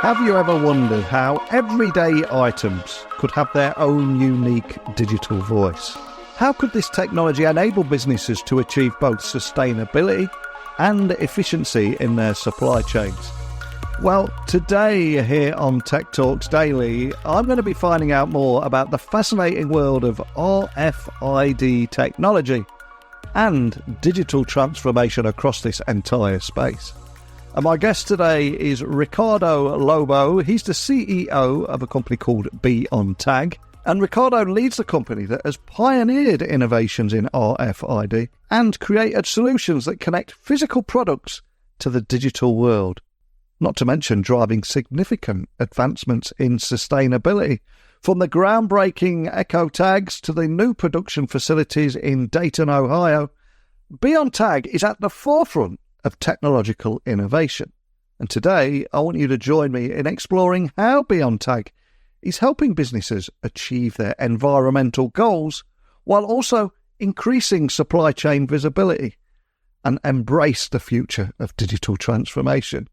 Have you ever wondered how everyday items could have their own unique digital voice? How could this technology enable businesses to achieve both sustainability and efficiency in their supply chains? Well, today here on Tech Talks Daily, I'm going to be finding out more about the fascinating world of RFID technology and digital transformation across this entire space. And my guest today is Ricardo Lobo. He's the CEO of a company called Beontag. And Ricardo leads the company that has pioneered innovations in RFID and created solutions that connect physical products to the digital world. Not to mention driving significant advancements in sustainability, from the groundbreaking eco tags to the new production facilities in Dayton, Ohio. Beontag is at the forefront of technological innovation. And today, I want you to join me in exploring how Beontag is helping businesses achieve their environmental goals while also increasing supply chain visibility and embrace the future of digital transformation.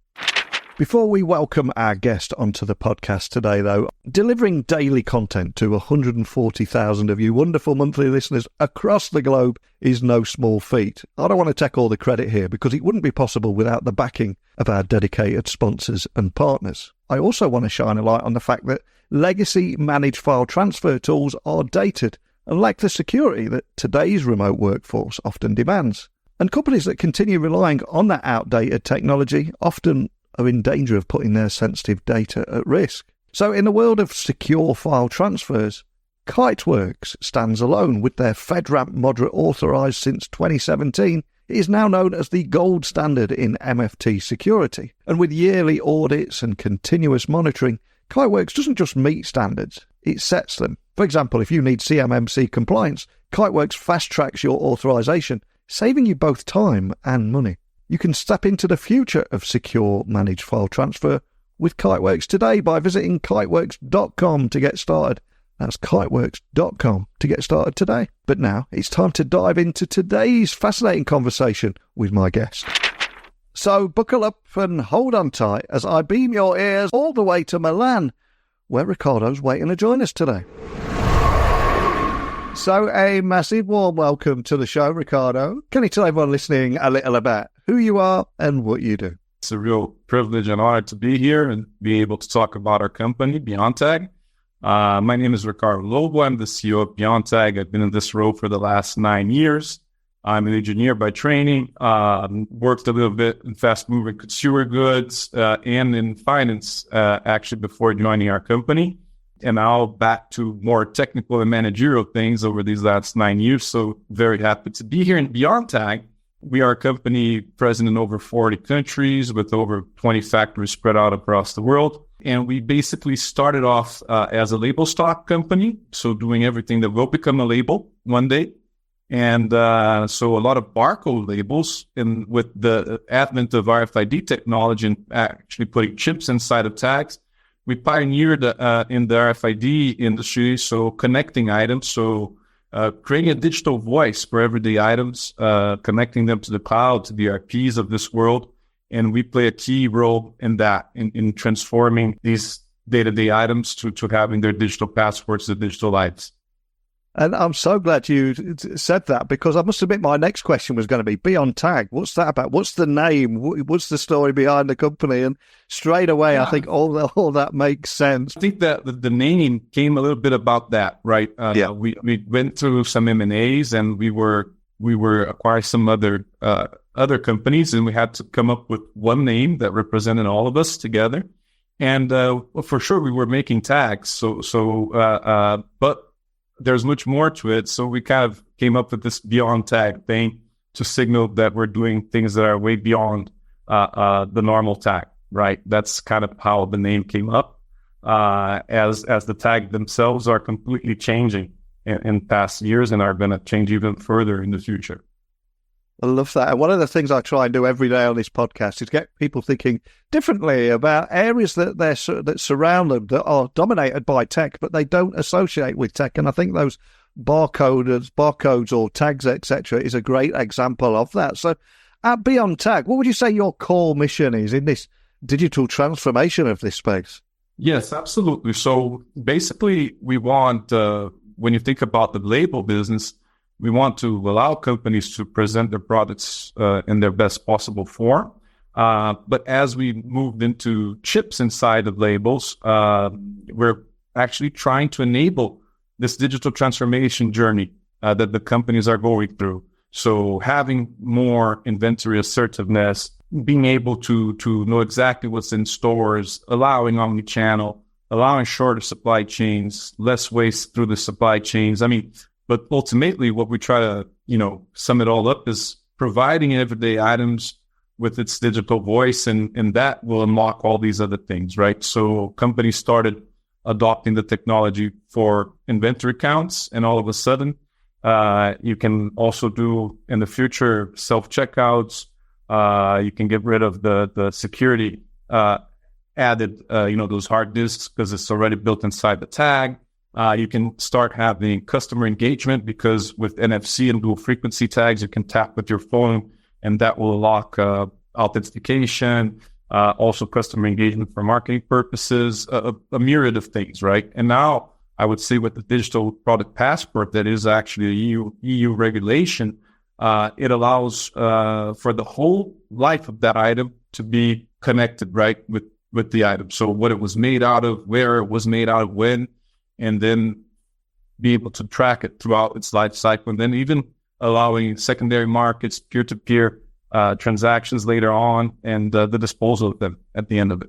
Before we welcome our guest onto the podcast today, though, delivering daily content to 140,000 of you wonderful monthly listeners across the globe is no small feat. I don't want to take all the credit here because it wouldn't be possible without the backing of our dedicated sponsors and partners. I also want to shine a light on the fact that legacy managed file transfer tools are dated and lack the security that today's remote workforce often demands. And companies that continue relying on that outdated technology often are in danger of putting their sensitive data at risk. So in the world of secure file transfers, Kiteworks stands alone with their FedRAMP moderate authorised since 2017. It is now known as the gold standard in MFT security. And with yearly audits and continuous monitoring, Kiteworks doesn't just meet standards, it sets them. For example, if you need CMMC compliance, Kiteworks fast-tracks your authorisation, saving you both time and money. You can step into the future of secure managed file transfer with Kiteworks today by visiting kiteworks.com to get started. That's kiteworks.com to get started today. But now it's time to dive into today's fascinating conversation with my guest. So buckle up and hold on tight as I beam your ears all the way to Milan, where Ricardo's waiting to join us today. So a massive warm welcome to the show, Ricardo. Can you tell everyone listening a little about who you are and what you do? It's a real privilege and honor to be here and be able to talk about our company, Beontag. My name is Ricardo Lobo. I'm the CEO of Beontag. I've been in this role for the last 9 years. I'm an engineer by training, worked a little bit in fast-moving consumer goods and in finance, actually, before joining our company. And now back to more technical and managerial things over these last 9 years. So very happy to be here in Beontag. We are a company present in over 40 countries with over 20 factories spread out across the world. And we basically started off as a label stock company, so doing everything that will become a label one day. And so a lot of barcode labels, and with the advent of RFID technology and actually putting chips inside of tags, we pioneered in the RFID industry, so connecting items, so creating a digital voice for everyday items, connecting them to the cloud, to the ERPs of this world. And we play a key role in that, in transforming these day-to-day items to having their digital passports, the digital lives. And I'm so glad you said that, because I must admit my next question was going to be Beontag. What's that about? What's the name? What's the story behind the company? And straight away, I think all that makes sense. I think that the name came a little bit about that, right? We went through some M&As and we were acquiring some other companies, and we had to come up with one name that represented all of us together. And for sure, we were making tags. But there's much more to it. So we kind of came up with this Beontag thing to signal that we're doing things that are way beyond the normal tag, right? That's kind of how the name came up, as the tag themselves are completely changing in past years and are going to change even further in the future. I love that. And one of the things I try and do every day on this podcast is get people thinking differently about areas that surround them, that are dominated by tech, but they don't associate with tech. And I think those barcodes or tags, etc., is a great example of that. So at Beontag, what would you say your core mission is in this digital transformation of this space? Yes, absolutely. So basically, we want, when you think about the label business, we want to allow companies to present their products in their best possible form. But as we moved into chips inside of labels, we're actually trying to enable this digital transformation journey that the companies are going through. So having more inventory assertiveness, being able to know exactly what's in stores, allowing omni-channel, allowing shorter supply chains, less waste through the supply chains. I mean, but ultimately what we try to, sum it all up is providing everyday items with its digital voice, and that will unlock all these other things, right? So companies started adopting the technology for inventory counts, and all of a sudden, you can also do in the future self-checkouts. You can get rid of the security added, those hard disks because it's already built inside the tag. You can start having customer engagement because with NFC and dual frequency tags, you can tap with your phone and that will unlock authentication, also customer engagement for marketing purposes, a myriad of things, right? And now I would say with the digital product passport, that is actually a EU regulation, it allows for the whole life of that item to be connected, right, with the item. So what it was made out of, where it was made out of, when, and then be able to track it throughout its life cycle, and then even allowing secondary markets, peer-to-peer transactions later on, and the disposal of them at the end of it.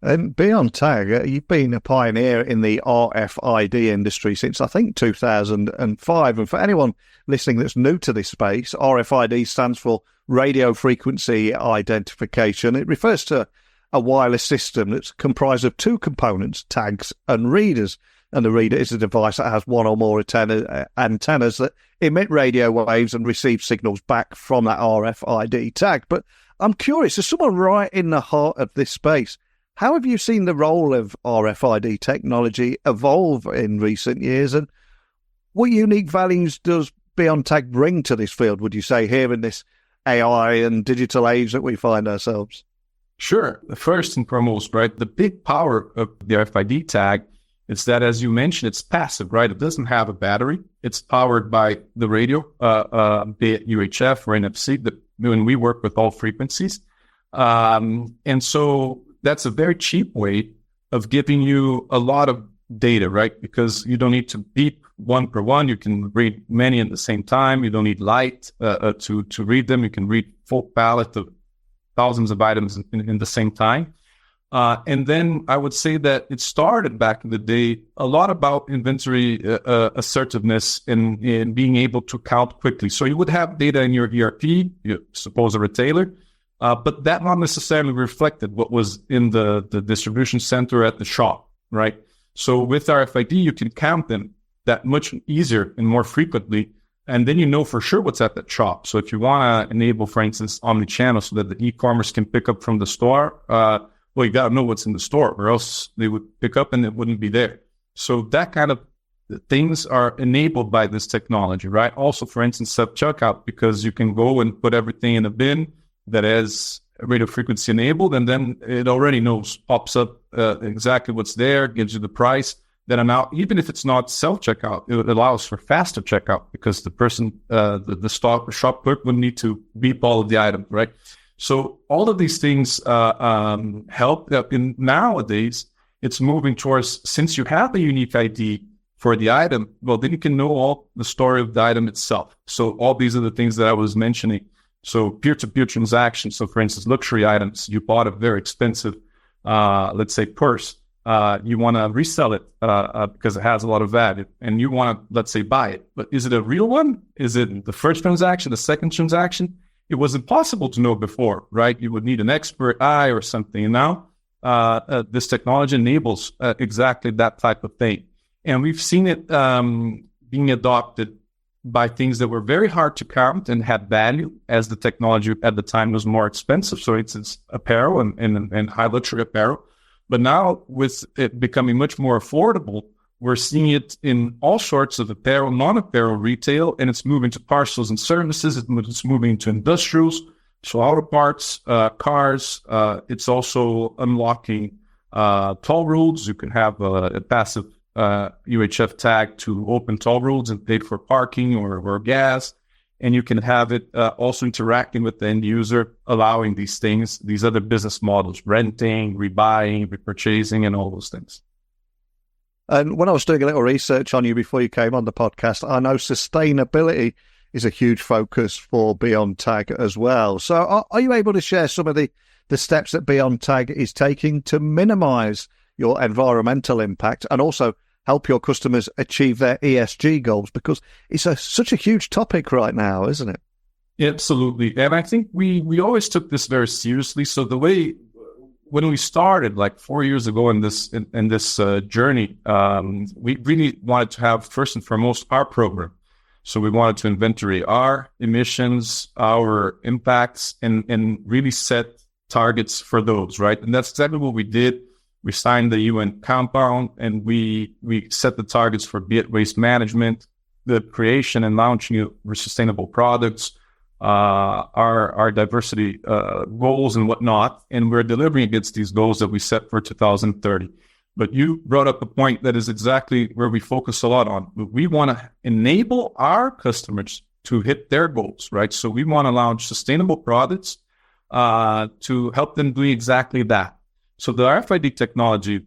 And Beontag, you've been a pioneer in the RFID industry since, I think, 2005. And for anyone listening that's new to this space, RFID stands for radio frequency identification. It refers to a wireless system that's comprised of two components, tags and readers. And the reader is a device that has one or more antennas that emit radio waves and receive signals back from that RFID tag. But I'm curious, as someone right in the heart of this space, how have you seen the role of RFID technology evolve in recent years? And what unique values does Beontag bring to this field, would you say, here in this AI and digital age that we find ourselves? Sure. First and foremost, right, the big power of the RFID tag is that, as you mentioned, it's passive, right? It doesn't have a battery. It's powered by the radio, be it UHF or NFC, when we work with all frequencies. And so that's a very cheap way of giving you a lot of data, right? Because you don't need to beep one per one. You can read many at the same time. You don't need light to read them. You can read full palette of thousands of items in the same time. And then I would say that it started back in the day a lot about inventory assertiveness in being able to count quickly. So you would have data in your ERP, you suppose a retailer, but that not necessarily reflected what was in the distribution center at the shop, right? So with RFID, you can count them that much easier and more frequently, and then you know for sure what's at that shop. So if you want to enable, for instance, omni-channel so that the e-commerce can pick up from the store, well, you got to know what's in the store, or else they would pick up and it wouldn't be there. So that kind of things are enabled by this technology, right? Also, for instance, self-checkout, because you can go and put everything in a bin that is radio frequency enabled, and then it already knows, pops up exactly what's there, gives you the price. Then now, even if it's not self-checkout, it allows for faster checkout because the person, the shop clerk wouldn't need to beep all of the items, right? So all of these things help. In nowadays, it's moving towards, since you have a unique ID for the item, well, then you can know all the story of the item itself. So all these are the things that I was mentioning. So peer-to-peer transactions. So for instance, luxury items, you bought a very expensive, let's say, purse. You want to resell it because it has a lot of value, and you want to, let's say, buy it. But is it a real one? Is it the first transaction, the second transaction? It was impossible to know before, right? You would need an expert eye or something. And now this technology enables exactly that type of thing. And we've seen it being adopted by things that were very hard to count and had value, as the technology at the time was more expensive. So it's apparel and high luxury apparel. But now with it becoming much more affordable, we're seeing it in all sorts of apparel, non-apparel retail, and it's moving to parcels and services. It's moving to industrials. So auto parts, cars, it's also unlocking toll roads. You can have a passive UHF tag to open toll roads and pay for parking or gas. And you can have it also interacting with the end user, allowing these things, these other business models, renting, rebuying, repurchasing, and all those things. And when I was doing a little research on you before you came on the podcast, I know sustainability is a huge focus for Beontag as well. So are you able to share some of the steps that Beontag is taking to minimize your environmental impact and also help your customers achieve their ESG goals? Because it's such a huge topic right now, isn't it? Absolutely. And I think we always took this very seriously. So the way, when we started like 4 years ago in this journey, we really wanted to have, first and foremost, our program. So we wanted to inventory our emissions, our impacts, and really set targets for those, right? And that's exactly what we did. We signed the UN compound, and we set the targets for be it waste management, the creation and launching of sustainable products, our diversity goals and whatnot, and we're delivering against these goals that we set for 2030. But you brought up a point that is exactly where we focus a lot on. We want to enable our customers to hit their goals, right? So we want to launch sustainable products to help them do exactly that. So the RFID technology,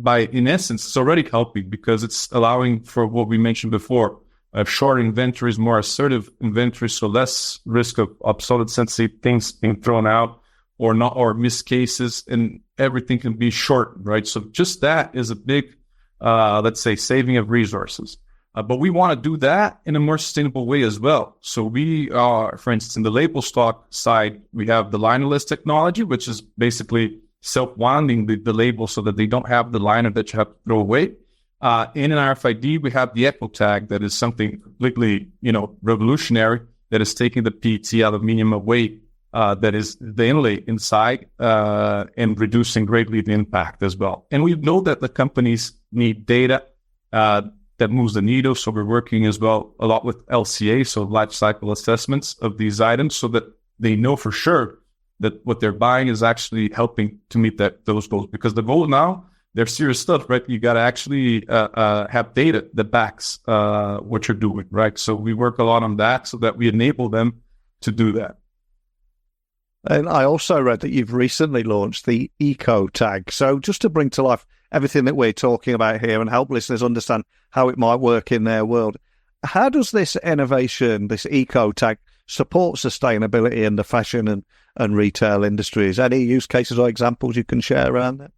in essence, is already helping because it's allowing for what we mentioned before, short inventories, more assertive inventories, so less risk of obsolescence, things being thrown out or not, or missed cases, and everything can be shortened, right? So just that is a big, let's say, saving of resources. But we want to do that in a more sustainable way as well. So we are, for instance, in the label stock side, we have the linerless technology, which is basically self-winding the label so that they don't have the liner that you have to throw away. In an RFID, we have the Ecotag, that is something completely, revolutionary, that is taking the PET aluminum away, that is the inlay inside, and reducing greatly the impact as well. And we know that the companies need data that moves the needle, so we're working as well a lot with LCA, so life cycle assessments of these items, so that they know for sure that what they're buying is actually helping to meet those goals. Because the goal now, they're serious stuff, right? You got to actually have data that backs what you're doing, right? So we work a lot on that so that we enable them to do that. And I also read that you've recently launched the Eco Tag. So just to bring to life everything that we're talking about here and help listeners understand how it might work in their world, how does this innovation, this Eco Tag, support sustainability in the fashion and retail industries? Any use cases or examples you can share around that?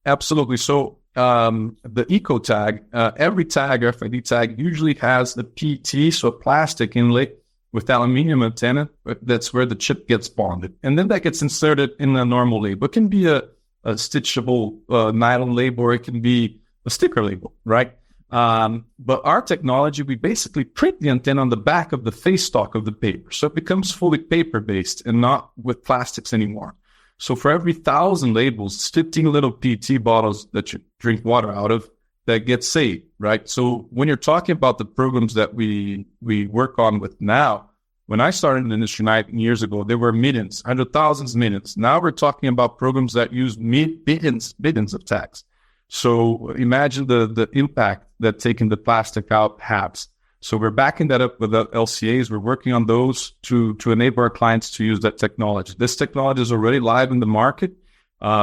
Absolutely. So the Eco Tag, every tag, RFID tag, usually has a PET, so a plastic inlay with aluminium antenna. That's where the chip gets bonded. And then that gets inserted in a normal label. It can be a stitchable nylon label, or it can be a sticker label, right? But our technology, we basically print the antenna on the back of the face stock of the paper. So it becomes fully paper-based and not with plastics anymore. So for every 1,000 labels, it's 15 little PET bottles that you drink water out of that get saved, right? So when you're talking about the programs that we work on with now, when I started in the industry 9 years ago, there were millions, 100,000 millions. Now we're talking about programs that use billions of tags. So imagine the impact that taking the plastic out has. So we're backing that up with the LCAs. We're working on those to enable our clients to use that technology. This technology is already live in the market.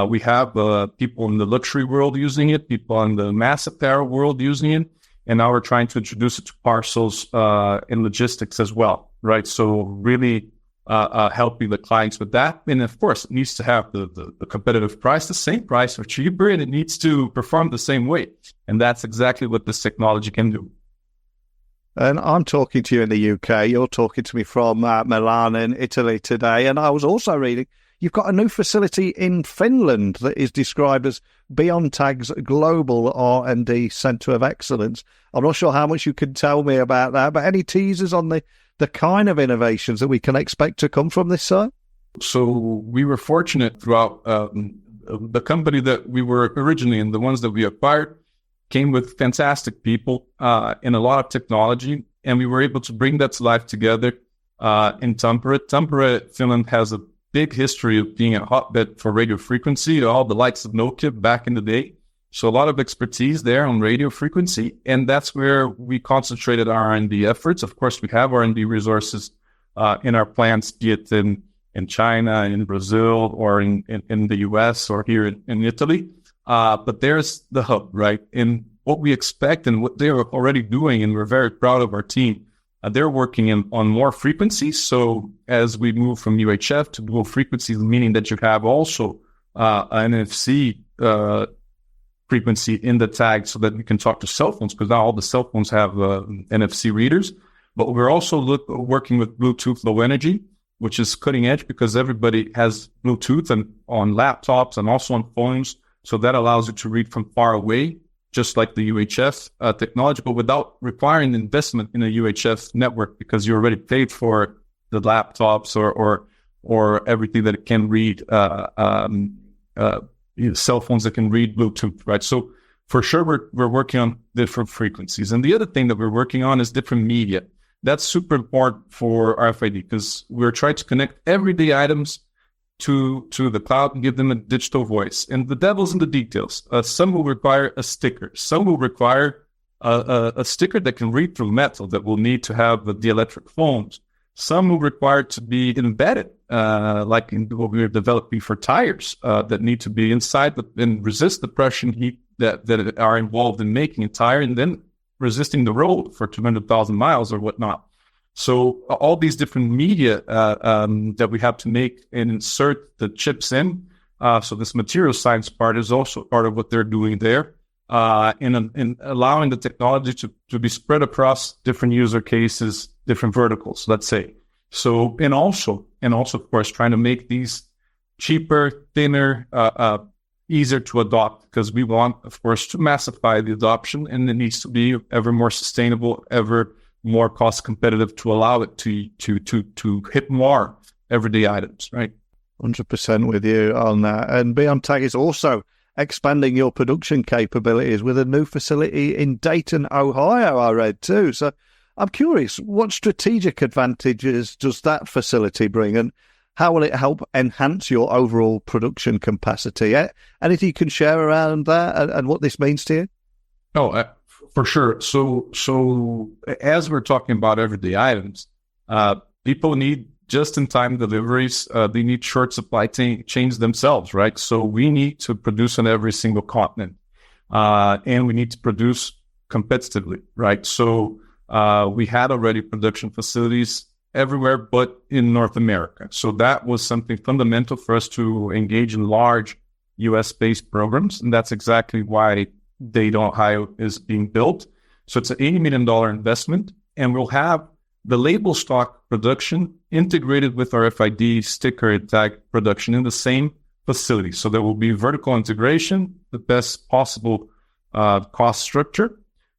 We have people in the luxury world using it, people in the mass apparel world using it, and now we're trying to introduce it to parcels and logistics as well, right? So really helping the clients with that. And of course, it needs to have the competitive price, the same price or cheaper, and it needs to perform the same way. And that's exactly what this technology can do. And I'm talking to you in the UK. You're talking to me from Milan in Italy today. And I was also reading you've got a new facility in Finland that is described as Beontag's Global R&D Centre of Excellence. I'm not sure how much you can tell me about that, but any teasers on the kind of innovations that we can expect to come from this site? So we were fortunate throughout the company that we were originally in, the ones that we acquired, came with fantastic people and a lot of technology, and we were able to bring that to life together in Tampere. Tampere, Finland has a big history of being a hotbed for radio frequency, all the likes of Nokia back in the day. So a lot of expertise there on radio frequency, and that's where we concentrated our R&D efforts. Of course, we have R&D resources in our plants, be it in China, in Brazil, or in the US, or here in Italy. But there's the hub, right? And what we expect and what they're already doing, and we're very proud of our team, they're working on more frequencies. So as we move from UHF to dual frequencies, meaning that you have also an NFC frequency in the tag so that you can talk to cell phones, because now all the cell phones have NFC readers. But we're also working with Bluetooth Low Energy, which is cutting edge because everybody has Bluetooth and on laptops and also on phones. So that allows you to read from far away, just like the UHF technology, but without requiring investment in a UHF network because you already paid for the laptops or everything that it can read, cell phones that can read Bluetooth, right? So for sure, we're working on different frequencies. And the other thing that we're working on is different media. That's super important for RFID because we're trying to connect everyday items to the cloud and give them a digital voice. And the devil's in the details. Some will require a sticker. Some will require a sticker that can read through metal that will need to have the dielectric foams. Some will require to be embedded, like in what we're developing for tires that need to be inside and resist the pressure and heat that are involved in making a tire and then resisting the road for 200,000 miles or whatnot. So all these different media that we have to make and insert the chips in. So this material science part is also part of what they're doing there, in allowing the technology to be spread across different user cases, different verticals, let's say. So and also of course trying to make these cheaper, thinner, easier to adopt because we want, of course, to massify the adoption, and it needs to be ever more sustainable, ever more cost competitive to allow it to hit more everyday items, right? 100% with you on that. And Beontag is also expanding your production capabilities with a new facility in Dayton, Ohio, I read too. So I'm curious, what strategic advantages does that facility bring, and how will it help enhance your overall production capacity? Anything you can share around that and what this means to you? Oh, for sure. So as we're talking about everyday items, people need just-in-time deliveries. They need short supply chains themselves, right? So we need to produce on every single continent, and we need to produce competitively, right? So we had already production facilities everywhere but in North America. So that was something fundamental for us to engage in large US-based programs, and that's exactly why Dayton, Ohio is being built. So it's an $80 million investment, and we'll have the label stock production integrated with our RFID sticker and tag production in the same facility. So there will be vertical integration, the best possible cost structure,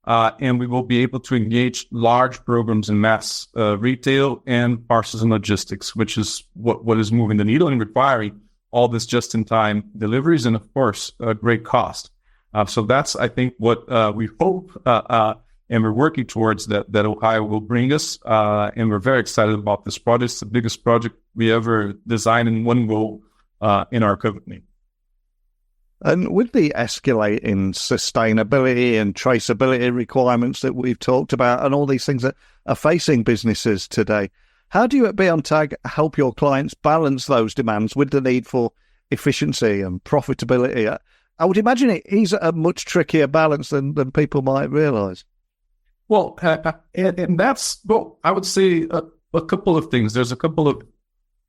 and we will be able to engage large programs in mass retail and parcels and logistics, which is what is moving the needle and requiring all this just-in-time deliveries and, of course, great cost. So that's, I think, what we hope and we're working towards that Ohio will bring us. And we're very excited about this project. It's the biggest project we ever designed in one go in our company. And with the escalating sustainability and traceability requirements that we've talked about and all these things that are facing businesses today, how do you at Beontag help your clients balance those demands with the need for efficiency and profitability? I would imagine it is a much trickier balance than people might realise. Well, and that's, well, I would say a couple of things. There's a couple of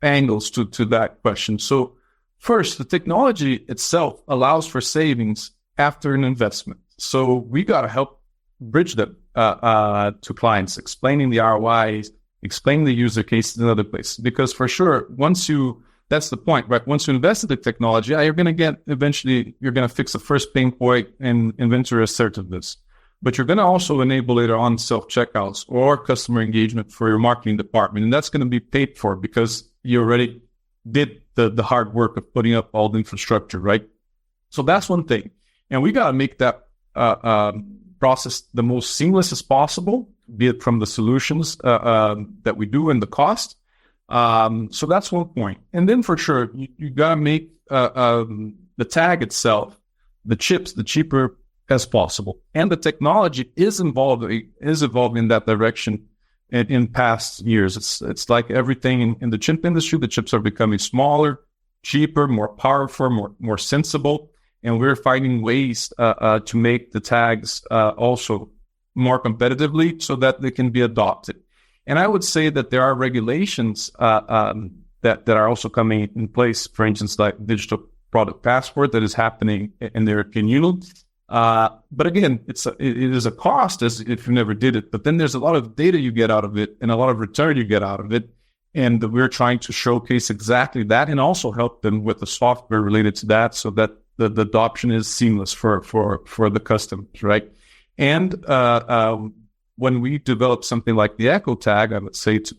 angles to that question. So first, the technology itself allows for savings after an investment. So we got to help bridge them to clients, explaining the ROIs, explaining the user cases in other places. Because for sure, that's the point, right? Once you invest in the technology, you're going to fix the first pain point in inventory assertiveness. But you're going to also enable later on self-checkouts or customer engagement for your marketing department. And that's going to be paid for because you already did the hard work of putting up all the infrastructure, right? So that's one thing. And we got to make that process the most seamless as possible be it from the solutions that we do and the cost. So that's one point. And then for sure, you got to make the tag itself, the chips, the cheaper as possible. And the technology is evolving in that direction in past years. It's like everything in the chip industry, the chips are becoming smaller, cheaper, more powerful, more sensible. And we're finding ways to make the tags also more competitively so that they can be adopted. And I would say that there are regulations that are also coming in place, for instance, like digital product passport that is happening in the European Union. But again, it is a cost as if you never did it. But then there's a lot of data you get out of it and a lot of return you get out of it. And we're trying to showcase exactly that and also help them with the software related to that so that the adoption is seamless for the customers, right? And when we develop something like the Eco Tag, I would say to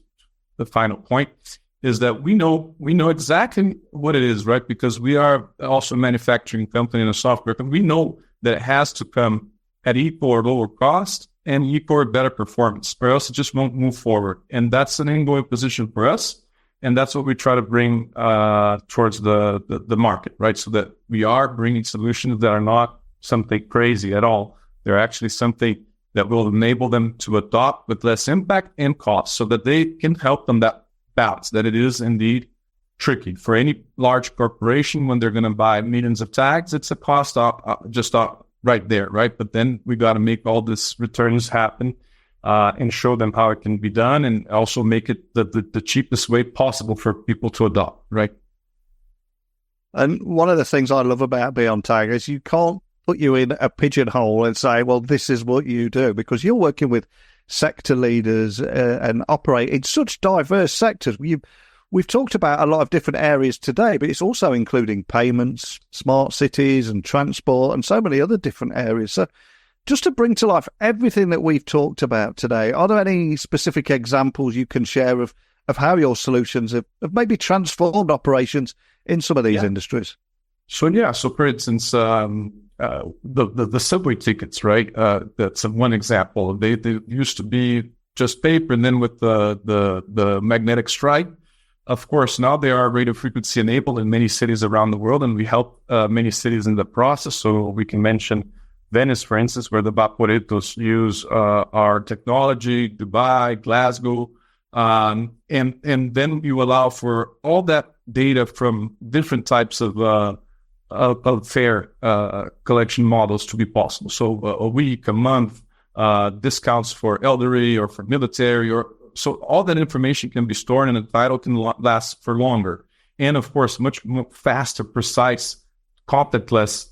the final point is that we know exactly what it is, right? Because we are also a manufacturing company and a software company. We know that it has to come at equal or lower cost and equal or better performance, or else it just won't move forward. And that's an ongoing position for us. And that's what we try to bring towards the market, right? So that we are bringing solutions that are not something crazy at all. They're actually something that will enable them to adopt with less impact and cost so that they can help them that balance, that it is indeed tricky. For any large corporation, when they're going to buy millions of tags, it's a cost just right there, right? But then we got to make all these returns happen and show them how it can be done and also make it the cheapest way possible for people to adopt, right? And one of the things I love about Beontag is you can't put you in a pigeonhole and say, well, this is what you do, because you're working with sector leaders and operate in such diverse sectors. We've talked about a lot of different areas today, but it's also including payments, smart cities and transport and so many other different areas. So just to bring to life everything that we've talked about today, are there any specific examples you can share of how your solutions have maybe transformed operations in some of these industries? So for instance, the subway tickets, right? That's one example. They used to be just paper, and then with the magnetic stripe, of course, now they are radio frequency enabled in many cities around the world, and we help many cities in the process. So we can mention Venice, for instance, where the Vaporitos use our technology, Dubai, Glasgow, and then you allow for all that data from different types of fare collection models to be possible. So a week, a month, discounts for elderly or for military, so all that information can be stored and the title can last for longer. And of course, much more faster, precise, contactless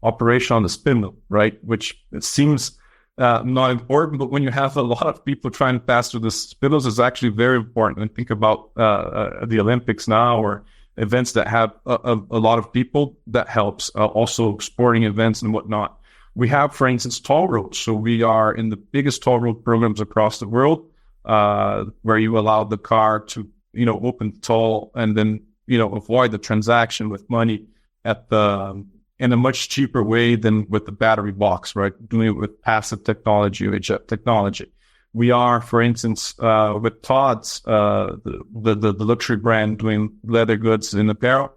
operation on the spindle, right? Which it seems not important, but when you have a lot of people trying to pass through the spindles, it's actually very important. And think about the Olympics now or events that have a lot of people, that helps. Also sporting events and whatnot. We have, for instance, toll roads. So we are in the biggest toll road programs across the world, where you allow the car to, open the toll and then, avoid the transaction with money in a much cheaper way than with the battery box, right? Doing it with passive technology or HF technology. We are, for instance, with Todd's, the luxury brand, doing leather goods and apparel,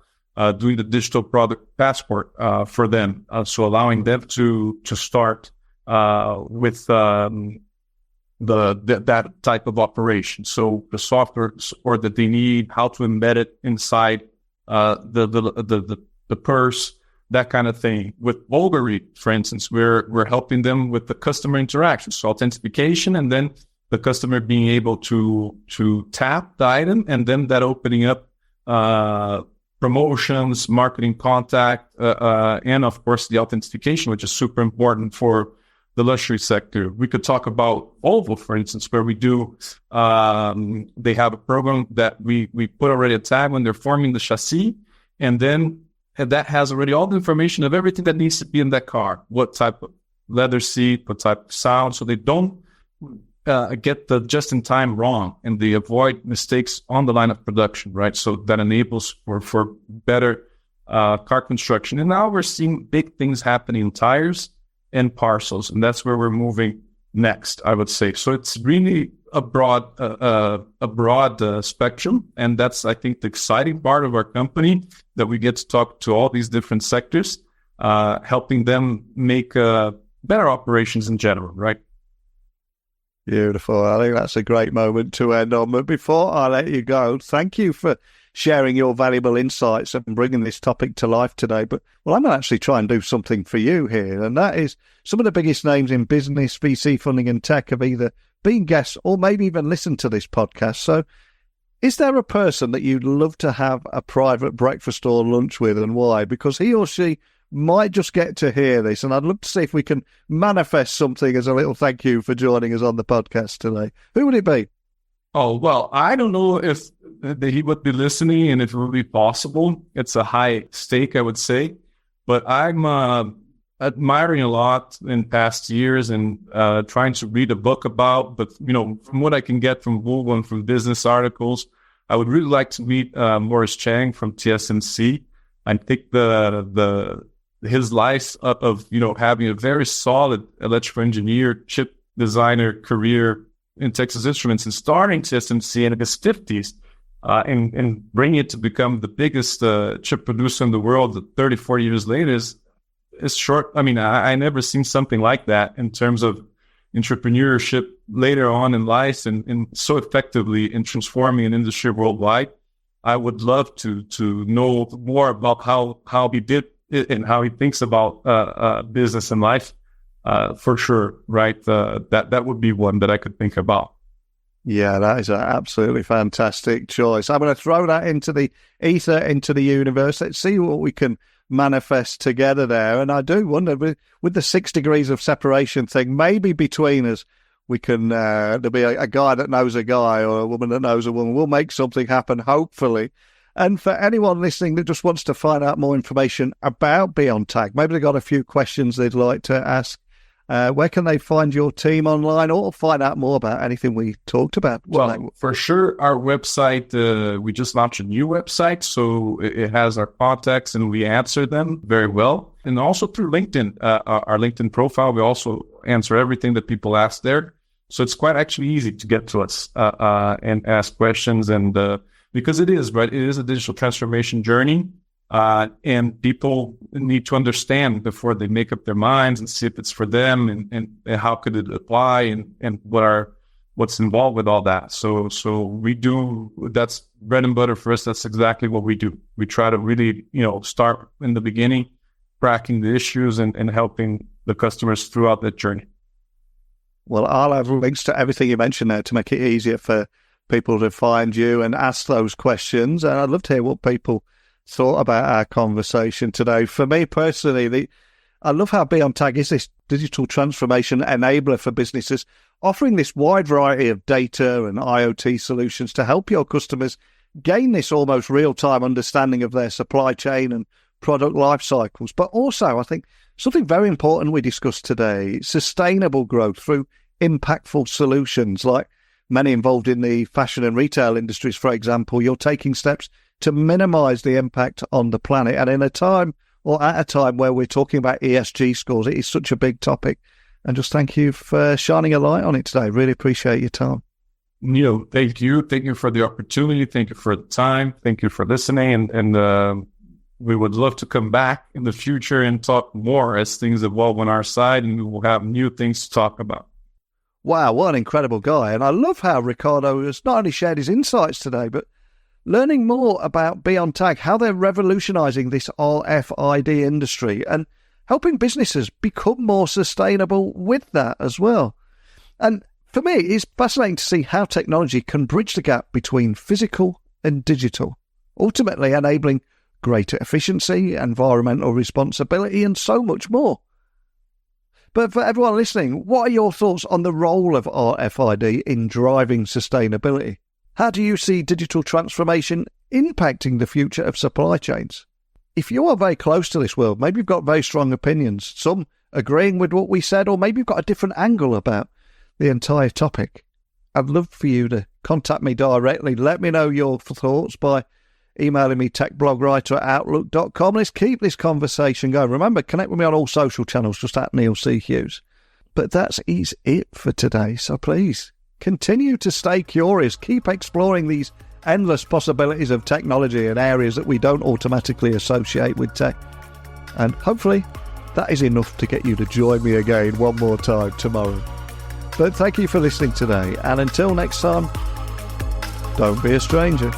doing the digital product passport for them. So allowing them to start with that type of operation. So the software support that they need, how to embed it inside the purse, that kind of thing. With Bulgari, for instance, we're helping them with the customer interaction, so authentication, and then the customer being able to tap the item, and then that opening up promotions, marketing contact, and of course the authentication, which is super important for the luxury sector. We could talk about Volvo, for instance, where we do, they have a program that we put already a tag when they're forming the chassis, and then that has already all the information of everything that needs to be in that car, what type of leather seat, what type of sound, so they don't get the just-in-time wrong, and they avoid mistakes on the line of production, right? So that enables for better car construction. And now we're seeing big things happening in tires and parcels, and that's where we're moving next, I would say. So it's really a broad spectrum. And that's, I think, the exciting part of our company, that we get to talk to all these different sectors, helping them make better operations in general, right? Beautiful. I think that's a great moment to end on. But before I let you go, thank you for sharing your valuable insights and bringing this topic to life today. But, well, I'm going to actually try and do something for you here, and that is some of the biggest names in business, VC funding and tech have either been guests or maybe even listened to this podcast. So is there a person that you'd love to have a private breakfast or lunch with, and why? Because he or she might just get to hear this, and I'd love to see if we can manifest something as a little thank you for joining us on the podcast today. Who would it be? Oh, well, I don't know if he would be listening and if it would be possible. It's a high stake, I would say. But I'm admiring a lot in past years and trying to read a book about. But, from what I can get from Google and from business articles, I would really like to meet Morris Chang from TSMC. I think his life of having a very solid electrical engineer, chip designer career in Texas Instruments and starting TSMC in his 50s and bringing it to become the biggest chip producer in the world 34 years later is short. I mean, I never seen something like that in terms of entrepreneurship later on in life and so effectively in transforming an industry worldwide. I would love to know more about how he did it and how he thinks about business and life. For sure, right? That would be one that I could think about. Yeah, that is an absolutely fantastic choice. I'm going to throw that into the ether, into the universe. Let's see what we can manifest together there. And I do wonder, with the 6 degrees of separation thing, maybe between us, we can, there'll be a guy that knows a guy or a woman that knows a woman. We'll make something happen, hopefully. And for anyone listening that just wants to find out more information about Beontag, maybe they've got a few questions they'd like to ask, where can they find your team online or find out more about anything we talked about tonight? Well, for sure, our website, we just launched a new website, so it has our contacts and we answer them very well. And also through LinkedIn, our LinkedIn profile, we also answer everything that people ask there. So it's quite actually easy to get to us and ask questions. And because it is, right, it is a digital transformation journey. And people need to understand before they make up their minds and see if it's for them and how could it apply and what's involved with all that. So we do, that's bread and butter for us. That's exactly what we do. We try to really, start in the beginning, cracking the issues and helping the customers throughout that journey. Well, I'll have links to everything you mentioned there to make it easier for people to find you and ask those questions. And I'd love to hear what people thought about our conversation today. For me personally, I love how Beontag is this digital transformation enabler for businesses, offering this wide variety of data and IoT solutions to help your customers gain this almost real-time understanding of their supply chain and product life cycles. But also, I think something very important we discussed today, sustainable growth through impactful solutions. Like many involved in the fashion and retail industries, for example, you're taking steps to minimize the impact on the planet. And in a time or at a time where we're talking about ESG scores, it is such a big topic. And just thank you for shining a light on it today. Really appreciate your time. Neil, thank you. Thank you for the opportunity. Thank you for the time. Thank you for listening. And we would love to come back in the future and talk more as things evolve on our side, and we will have new things to talk about. Wow, what an incredible guy. And I love how Ricardo has not only shared his insights today, but learning more about Beontag, how they're revolutionizing this RFID industry and helping businesses become more sustainable with that as well. And for me, it's fascinating to see how technology can bridge the gap between physical and digital, ultimately enabling greater efficiency, environmental responsibility, and so much more. But for everyone listening, what are your thoughts on the role of RFID in driving sustainability? How do you see digital transformation impacting the future of supply chains? If you are very close to this world, maybe you've got very strong opinions, some agreeing with what we said, or maybe you've got a different angle about the entire topic. I'd love for you to contact me directly. Let me know your thoughts by emailing me techblogwriter@outlook.com. Let's keep this conversation going. Remember, connect with me on all social channels, just at Neil C. Hughes. But that is it for today. So please continue to stay curious. Keep exploring these endless possibilities of technology in areas that we don't automatically associate with tech. And hopefully that is enough to get you to join me again one more time tomorrow. But thank you for listening today. And until next time, don't be a stranger.